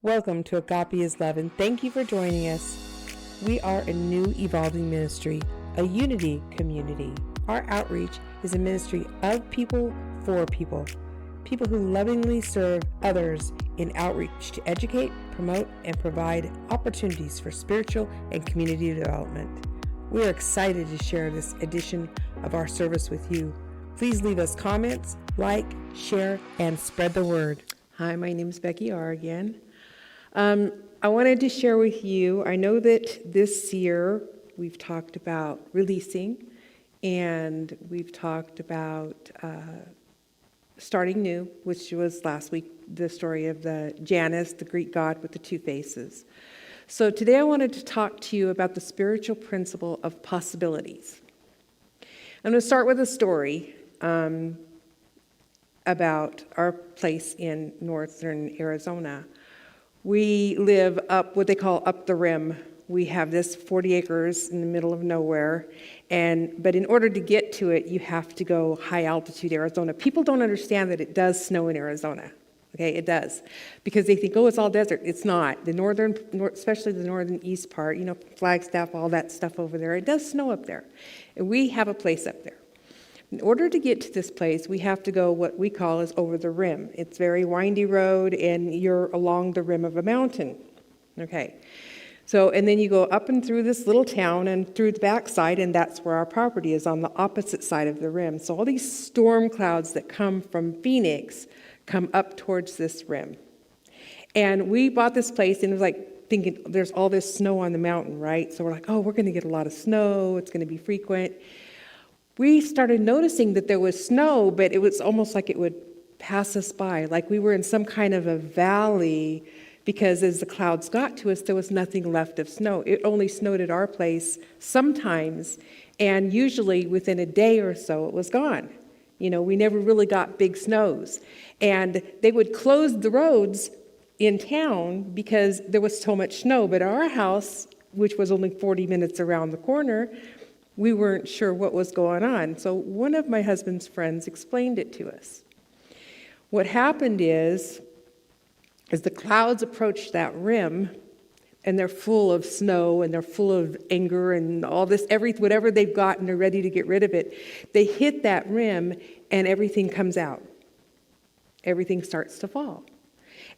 Welcome to Agape is Love, and thank you for joining us. We are a new evolving ministry, a unity community. Our outreach is a ministry of people for people who lovingly serve others in outreach to educate, promote, and provide opportunities for spiritual and community development. We are excited to share this edition of our service with you. Please leave us comments, like, share, and spread the word. Hi, my name is Beci Rohkohl again. I wanted to share with you, I know that this year we've talked about releasing, and we've talked about starting new, which was last week, the story of the Janus, the Greek god with the two faces. So today I wanted to talk to you about the spiritual principle of possibilities. I'm going to start with a story about our place in northern Arizona. We live up what they call up the rim. We have this 40 acres in the middle of nowhere, but in order to get to it, you have to go high altitude Arizona. People don't understand that it does snow in Arizona. Okay, it does, because they think, oh, it's all desert. It's not. The especially the northern east part, Flagstaff, all that stuff over there, it does snow up there, and we have a place up there. In order to get to this place, we have to go what we call is over the rim. It's a very windy road, and you're along the rim of a mountain. Okay, so, and then you go up and through this little town and through the backside, and that's where our property is, on the opposite side of the rim. So all these storm clouds that come from Phoenix come up towards this rim. And we bought this place, and it was like thinking there's all this snow on the mountain, right? So we're like, oh, we're going to get a lot of snow. It's going to be frequent. We started noticing that there was snow, but it was almost like it would pass us by, like we were in some kind of a valley, because as the clouds got to us, there was nothing left of snow. It only snowed at our place sometimes, and usually within a day or so, it was gone. We never really got big snows. And they would close the roads in town because there was so much snow. But our house, which was only 40 minutes around the corner, we weren't sure what was going on. So one of my husband's friends explained it to us. What happened is, as the clouds approached that rim, and they're full of snow, and they're full of anger, and all this, whatever they've got, and they're ready to get rid of it, they hit that rim, and everything comes out. Everything starts to fall.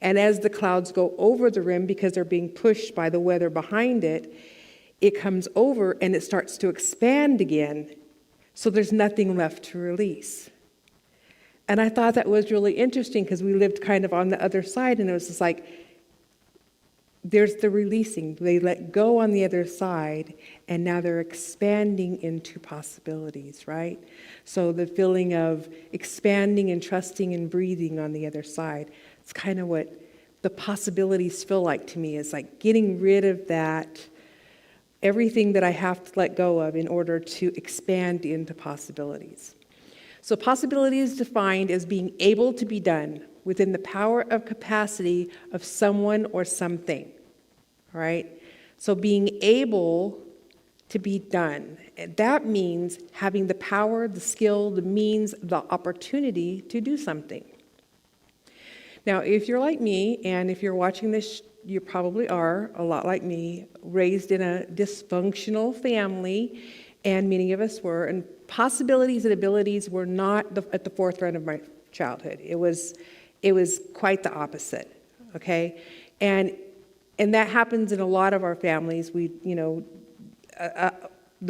And as the clouds go over the rim, because they're being pushed by the weather behind it, it comes over and it starts to expand again, so there's nothing left to release. And I thought that was really interesting, because we lived kind of on the other side, and it was just like, there's the releasing. They let go on the other side, and now they're expanding into possibilities, right? So the feeling of expanding and trusting and breathing on the other side, it's kind of what the possibilities feel like to me. It's like getting rid of that, everything that I have to let go of in order to expand into possibilities. So possibility is defined as being able to be done within the power of capacity of someone or something, all right? So being able to be done, that means having the power, the skill, the means, the opportunity to do something. Now, if you're like me, and if you're watching this, you probably are a lot like me, raised in a dysfunctional family, and many of us were, and possibilities and abilities were not at the forefront of my childhood. It was quite the opposite, okay? And that happens in a lot of our families. The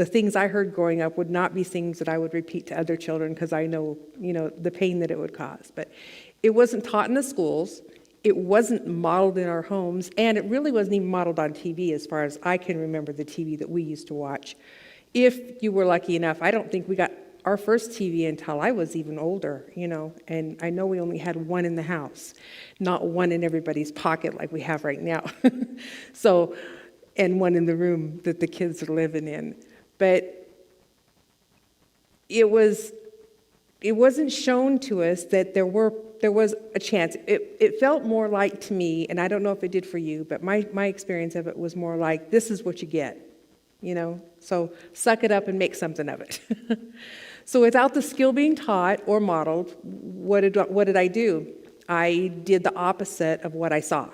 things I heard growing up would not be things that I would repeat to other children, because I know, the pain that it would cause. But it wasn't taught in the schools. It wasn't modeled in our homes, and it really wasn't even modeled on TV as far as I can remember the TV that we used to watch. If you were lucky enough, I don't think we got our first TV until I was even older, and I know we only had one in the house, not one in everybody's pocket like we have right now. So, and one in the room that the kids are living in. But it wasn't shown to us that there was a chance. It felt more like, to me, and I don't know if it did for you, but my experience of it was more like, this is what you get, so suck it up and make something of it. So without the skill being taught or modeled, what did I do? I did the opposite of what I saw.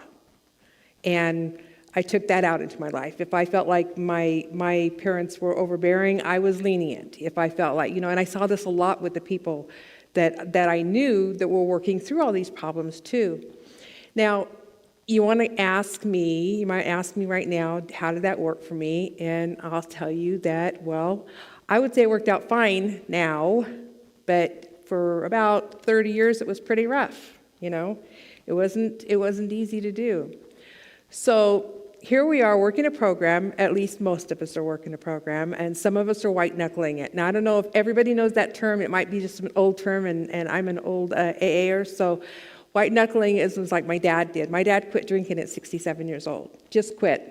And I took that out into my life. If I felt like my parents were overbearing, I was lenient. If I felt like, and I saw this a lot with the people that I knew that were working through all these problems too. Now, you might ask me right now, how did that work for me? And I'll tell you that, well, I would say it worked out fine now, but for about 30 years it was pretty rough, It wasn't easy to do. So here we are working a program, at least most of us are working a program, and some of us are white-knuckling it. Now, I don't know if everybody knows that term. It might be just an old term, and I'm an old AAer, so white-knuckling was like my dad did. My dad quit drinking at 67 years old, just quit.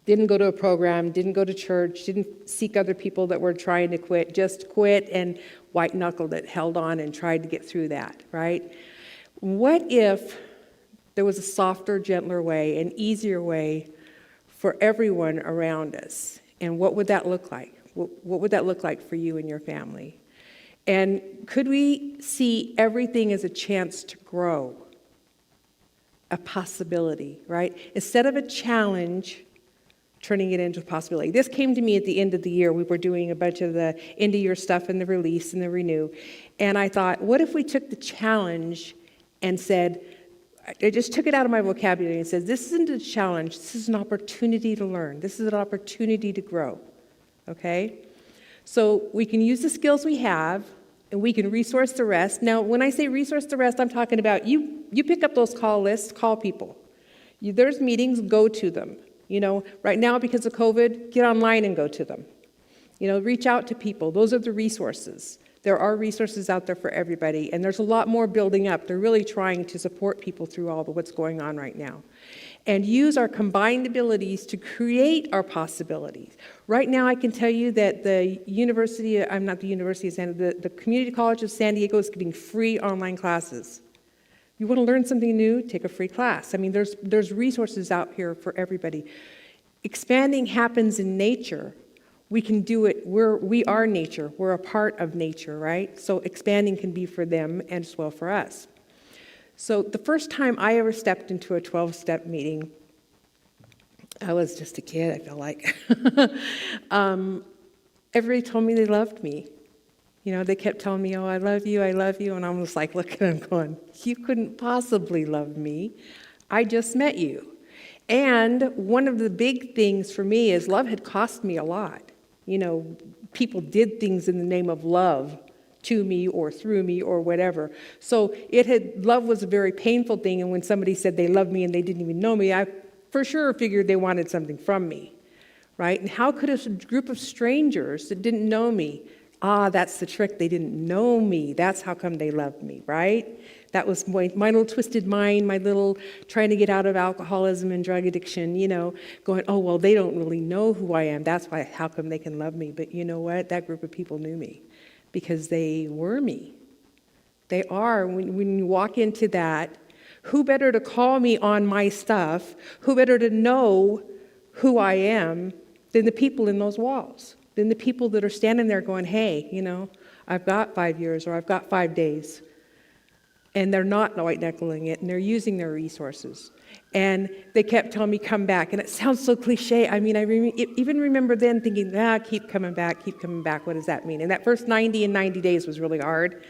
Didn't go to a program, didn't go to church, didn't seek other people that were trying to quit, just quit and white-knuckled it, held on and tried to get through that, right? What if there was a softer, gentler way, an easier way for everyone around us? And what would that look like? What would that look like for you and your family? And could we see everything as a chance to grow? A possibility, right? Instead of a challenge, turning it into a possibility. This came to me at the end of the year. We were doing a bunch of the end-of-year stuff and the release and the renew. And I thought, what if we took the challenge and said, I just took it out of my vocabulary and said, this isn't a challenge, this is an opportunity to learn. This is an opportunity to grow, okay? So we can use the skills we have, and we can resource the rest. Now, when I say resource the rest, I'm talking about you pick up those call lists, call people. There's meetings, go to them. Right now, because of COVID, get online and go to them. Reach out to people. Those are the resources. There are resources out there for everybody, and there's a lot more building up. They're really trying to support people through all of what's going on right now. And use our combined abilities to create our possibilities. Right now, I can tell you that the Community College of San Diego is giving free online classes. You want to learn something new? Take a free class. I mean, there's resources out here for everybody. Expanding happens in nature. We can do it. We are nature. We're a part of nature, right? So expanding can be for them and as well for us. So the first time I ever stepped into a 12-step meeting, I was just a kid, I felt like. Everybody told me they loved me. They kept telling me, oh, I love you, and I was like looking at them going, you couldn't possibly love me. I just met you. And one of the big things for me is love had cost me a lot. People did things in the name of love to me or through me or whatever. So love was a very painful thing, and when somebody said they loved me and they didn't even know me, I for sure figured they wanted something from me, right? And how could a group of strangers that didn't know me, that's the trick, they didn't know me, that's how come they loved me, right? That was my little twisted mind, my little trying to get out of alcoholism and drug addiction, going, oh, well, they don't really know who I am. That's why, how come they can love me? But you know what? That group of people knew me because they were me. They are. When you walk into that, who better to call me on my stuff? Who better to know who I am than the people in those walls? Than the people that are standing there going, hey, I've got 5 years or I've got 5 days. And they're not white-knuckling it, and they're using their resources. And they kept telling me, come back. And it sounds so cliche. I mean, I even remember then thinking, keep coming back. What does that mean? And that first 90 days was really hard.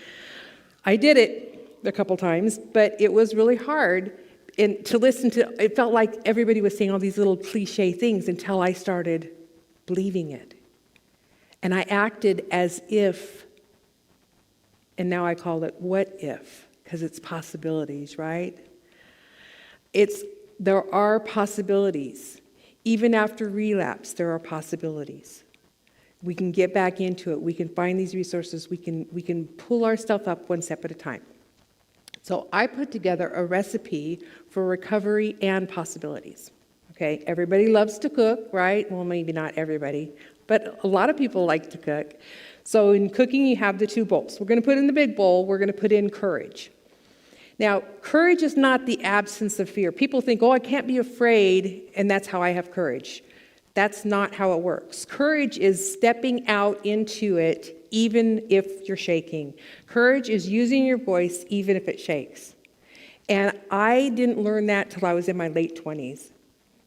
I did it a couple times, but it was really hard. And to listen to, it felt like everybody was saying all these little cliche things until I started believing it. And I acted as if, and now I call it what if. Because it's possibilities, right? There are possibilities. Even after relapse, there are possibilities. We can get back into it. We can find these resources. We can pull our stuff up one step at a time. So I put together a recipe for recovery and possibilities. Okay, everybody loves to cook, right? Well, maybe not everybody, but a lot of people like to cook. So in cooking, you have the two bowls. We're going to put in the big bowl, we're going to put in courage. Now, courage is not the absence of fear. People think, I can't be afraid, and that's how I have courage. That's not how it works. Courage is stepping out into it, even if you're shaking. Courage is using your voice, even if it shakes. And I didn't learn that till I was in my late 20s,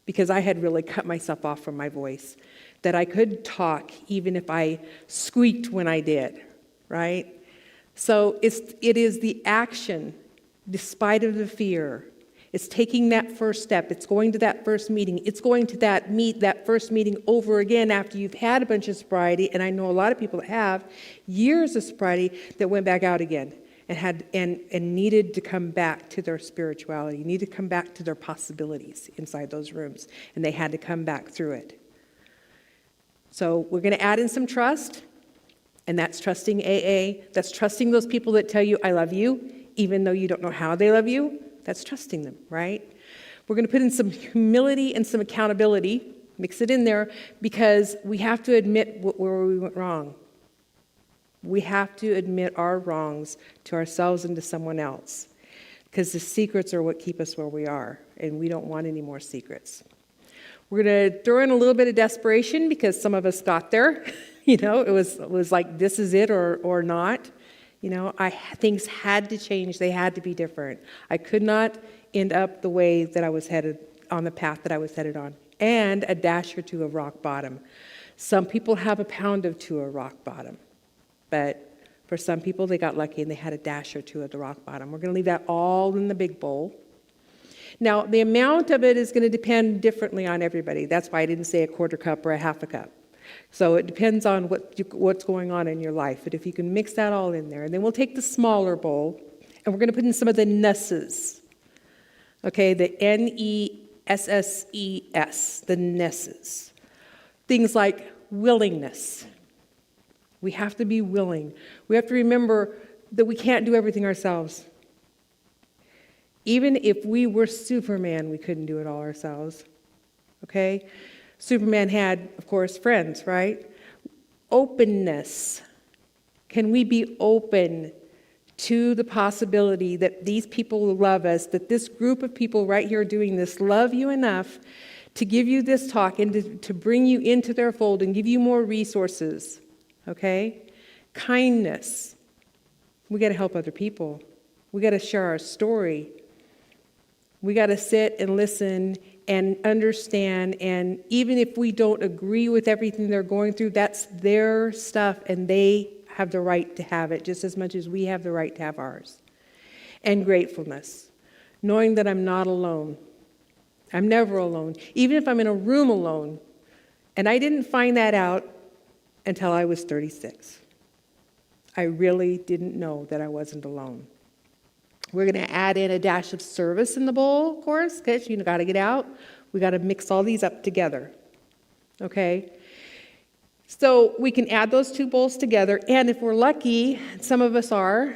because I had really cut myself off from my voice, that I could talk even if I squeaked when I did, right? So it is the action, despite of the fear. It's taking that first step. It's going to that first meeting. It's going to that first meeting over again after you've had a bunch of sobriety, and I know a lot of people that have years of sobriety that went back out again and needed to come back to their spirituality, needed to come back to their possibilities inside those rooms, and they had to come back through it. So we're going to add in some trust, and that's trusting AA. That's trusting those people that tell you, I love you, even though you don't know how they love you. That's trusting them, right? We're going to put in some humility and some accountability, mix it in there, because we have to admit where we went wrong. We have to admit our wrongs to ourselves and to someone else, because the secrets are what keep us where we are, and we don't want any more secrets. We're going to throw in a little bit of desperation, because some of us got there. It was like, this is it or not. Things had to change. They had to be different. I could not end up the way that I was headed, on the path that I was headed on, and a dash or two of rock bottom. Some people have a pound of two of rock bottom, but for some people, they got lucky and they had a dash or two of the rock bottom. We're going to leave that all in the big bowl. Now, the amount of it is going to depend differently on everybody. That's why I didn't say a quarter cup or a half a cup. So it depends on what's going on in your life. But if you can mix that all in there. And then we'll take the smaller bowl, and we're going to put in some of the nesses. Okay, the Nesses, the nesses. Things like willingness. We have to be willing. We have to remember that we can't do everything ourselves. Even if we were Superman, we couldn't do it all ourselves. Okay? Superman had, of course, friends, right? Openness. Can we be open to the possibility that these people love us, that this group of people right here doing this love you enough to give you this talk and to bring you into their fold and give you more resources, okay? Kindness. We got to help other people. We got to share our story. We got to sit and listen and understand, and even if we don't agree with everything they're going through, that's their stuff, and they have the right to have it just as much as we have the right to have ours. And gratefulness, knowing that I'm not alone. I'm never alone, even if I'm in a room alone. And I didn't find that out until I was 36. I really didn't know that I wasn't alone. We're going to add in a dash of service in the bowl, of course, because you got to get out. We got to mix all these up together, okay? So we can add those two bowls together, and if we're lucky, some of us are,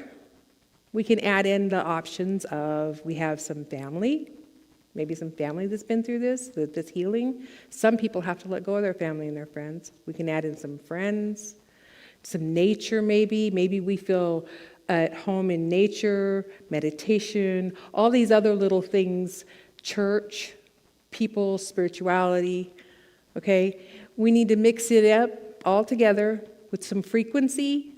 we can add in the options of we have some family, maybe some family that's been through this healing. Some people have to let go of their family and their friends. We can add in some friends, some nature maybe. Maybe we feel at home in nature, meditation, all these other little things, church, people, spirituality, okay? We need to mix it up all together with some frequency,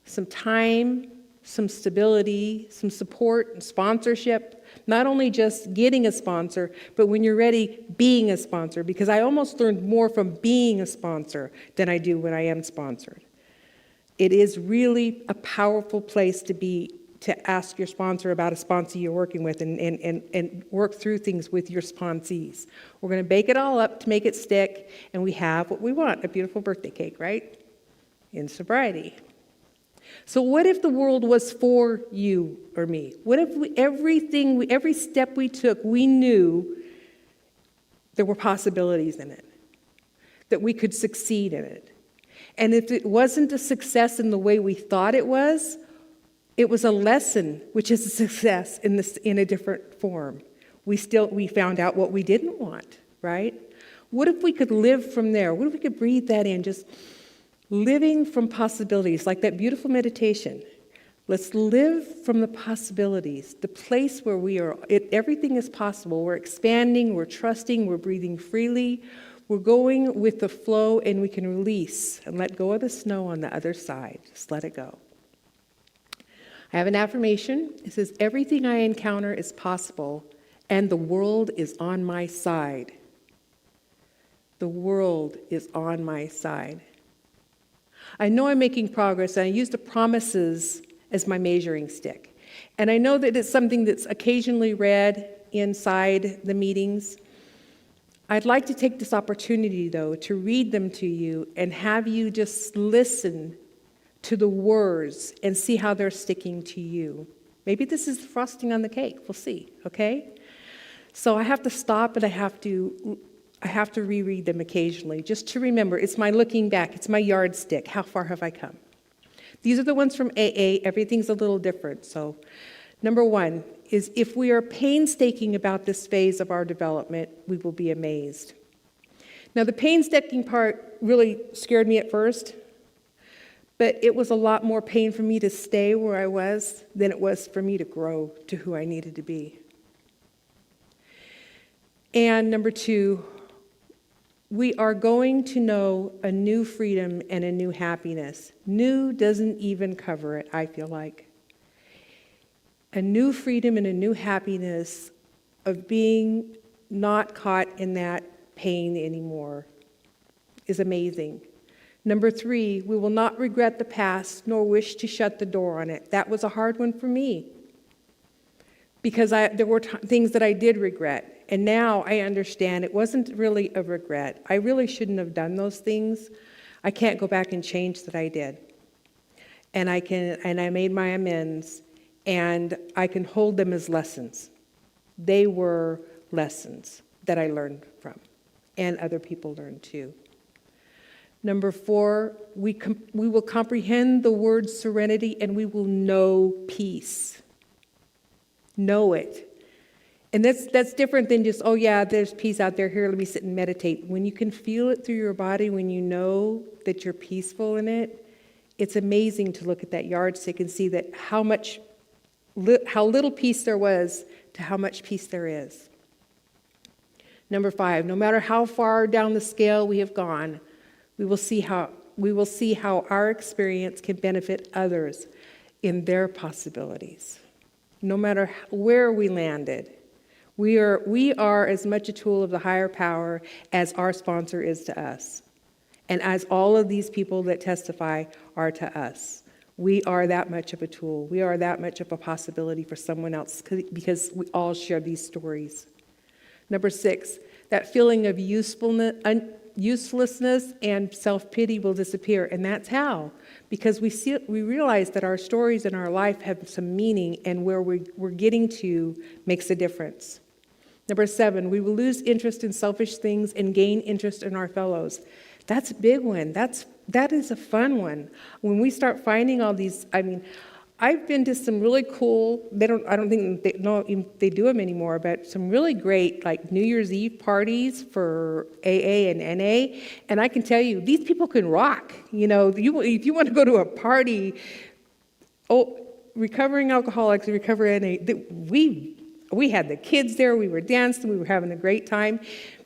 some time, some stability, some support and sponsorship. Not only just getting a sponsor, but when you're ready, being a sponsor, because I almost learned more from being a sponsor than I do when I am sponsored. It is really a powerful place to be, to ask your sponsor about a sponsor you're working with and work through things with your sponsees. We're going to bake it all up to make it stick, and we have what we want, a beautiful birthday cake, right? In sobriety. So what if the world was for you or me? What if every step we took, we knew there were possibilities in it, that we could succeed in it? And if it wasn't a success in the way we thought it was a lesson, which is a success in a different form. We found out what we didn't want, right? What if we could live from there? What if we could breathe that in, just living from possibilities, like that beautiful meditation. Let's live from the possibilities, the place where everything is possible. We're expanding, we're trusting, we're breathing freely. We're going with the flow, and we can release and let go of the snow on the other side. Just let it go. I have an affirmation. It says, everything I encounter is possible, and the world is on my side. The world is on my side. I know I'm making progress, and I use the promises as my measuring stick. And I know that it's something that's occasionally read inside the meetings. I'd like to take this opportunity, though, to read them to you and have you just listen to the words and see how they're sticking to you. Maybe this is frosting on the cake. We'll see, okay? So I have to stop and I have to reread them occasionally just to remember. It's my looking back. It's my yardstick. How far have I come? These are the ones from AA. Everything's a little different. So number one is, if we are painstaking about this phase of our development, we will be amazed. Now, the painstaking part really scared me at first, but it was a lot more pain for me to stay where I was than it was for me to grow to who I needed to be. And number two, we are going to know a new freedom and a new happiness. New doesn't even cover it, I feel like. A new freedom and a new happiness of being not caught in that pain anymore is amazing. Number three, we will not regret the past nor wish to shut the door on it. That was a hard one for me because there were things that I did regret. And now I understand it wasn't really a regret. I really shouldn't have done those things. I can't go back and change that I did. And I made my amends, and I can hold them as lessons. They were lessons that I learned from, and other people learned too. Number four, we will comprehend the word serenity, and we will know peace. Know it. And that's different than just, oh yeah, there's peace out there, here, let me sit and meditate. When you can feel it through your body, when you know that you're peaceful in it, it's amazing to look at that yardstick and see that how little peace there was to how much peace there is. Number five, no matter how far down the scale we have gone, we will see how our experience can benefit others in their possibilities. No matter where we landed, we are as much a tool of the higher power as our sponsor is to us, and as all of these people that testify are to us. We are that much of a tool. We are that much of a possibility for someone else because we all share these stories. Number six, that feeling of uselessness and self-pity will disappear, and that's how. Because we realize that our stories in our life have some meaning, and where we're getting to makes a difference. Number seven, we will lose interest in selfish things and gain interest in our fellows. That's a big one. That is a fun one. When we start finding all these, I've been to some really cool, I don't think they do them anymore, but some really great like New Year's Eve parties for AA and NA. And I can tell you, these people can rock. If you want to go to a party, recovering alcoholics, recovering NA, we had the kids there, we were dancing, we were having a great time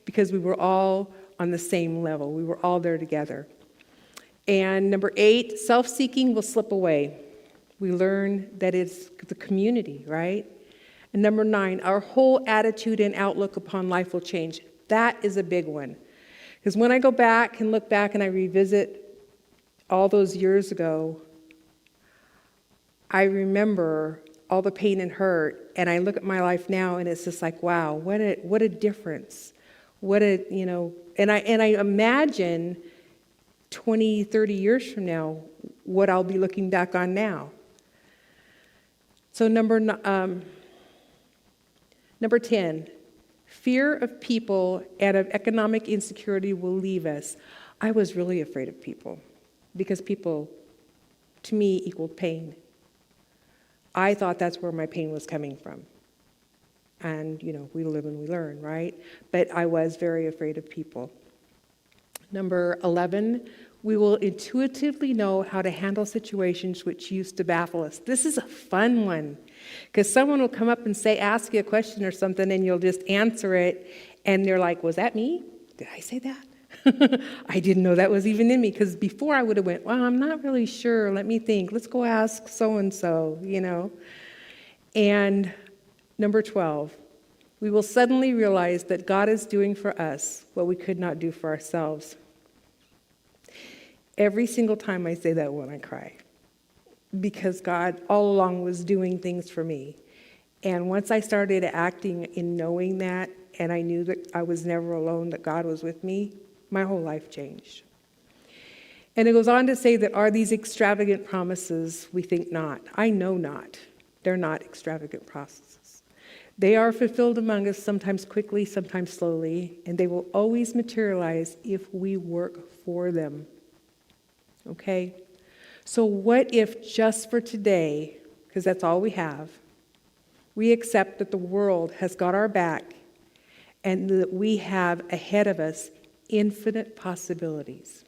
because we were all on the same level. We were all there together. And number eight, self-seeking will slip away. We learn that it's the community, right? And number nine, our whole attitude and outlook upon life will change. That is a big one. Because when I go back and look back and I revisit all those years ago, I remember all the pain and hurt, and I look at my life now and it's just like, wow, what a difference. And I imagine 20, 30 years from now, what I'll be looking back on now. So number 10, fear of people and of economic insecurity will leave us. I was really afraid of people because people, to me, equaled pain. I thought that's where my pain was coming from. And, we live and we learn, right? But I was very afraid of people. Number 11, we will intuitively know how to handle situations which used to baffle us. This is a fun one, because someone will come up and ask you a question or something, and you'll just answer it, and they're like, was that me? Did I say that? I didn't know that was even in me, because before I would have went, well, I'm not really sure. Let me think. Let's go ask so-and-so, And number 12, we will suddenly realize that God is doing for us what we could not do for ourselves. Every single time I say that one, I cry, because God all along was doing things for me. And once I started acting in knowing that, and I knew that I was never alone, that God was with me, my whole life changed. And it goes on to say that are these extravagant promises? We think not. I know not. They're not extravagant promises. They are fulfilled among us, sometimes quickly, sometimes slowly, and they will always materialize if we work for them. Okay? So what if just for today, because that's all we have, we accept that the world has got our back and that we have ahead of us infinite possibilities.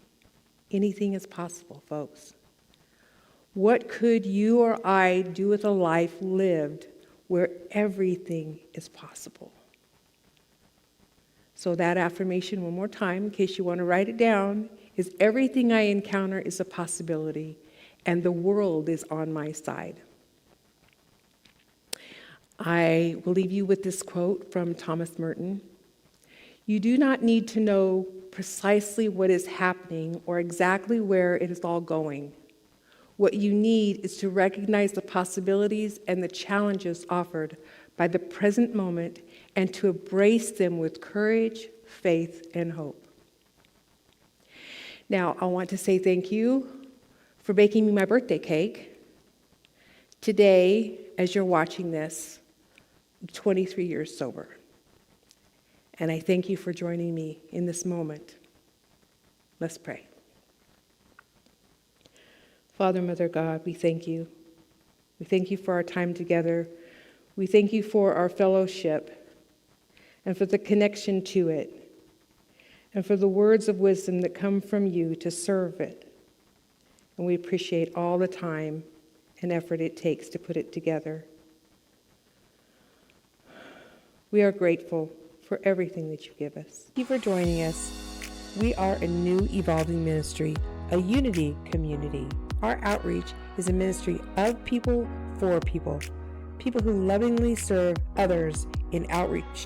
Anything is possible, folks. What could you or I do with a life lived where everything is possible? So that affirmation one more time, in case you want to write it down, is everything I encounter is a possibility, and the world is on my side. I will leave you with this quote from Thomas Merton. You do not need to know precisely what is happening or exactly where it is all going. What you need is to recognize the possibilities and the challenges offered by the present moment and to embrace them with courage, faith, and hope. Now, I want to say thank you for baking me my birthday cake. Today, as you're watching this, I'm 23 years sober. And I thank you for joining me in this moment. Let's pray. Father, Mother God, we thank you. We thank you for our time together. We thank you for our fellowship and for the connection to it and for the words of wisdom that come from you to serve it. And we appreciate all the time and effort it takes to put it together. We are grateful for everything that you give us. Thank you for joining us. We are a new evolving ministry, a unity community. Our outreach is a ministry of people for people, people who lovingly serve others in outreach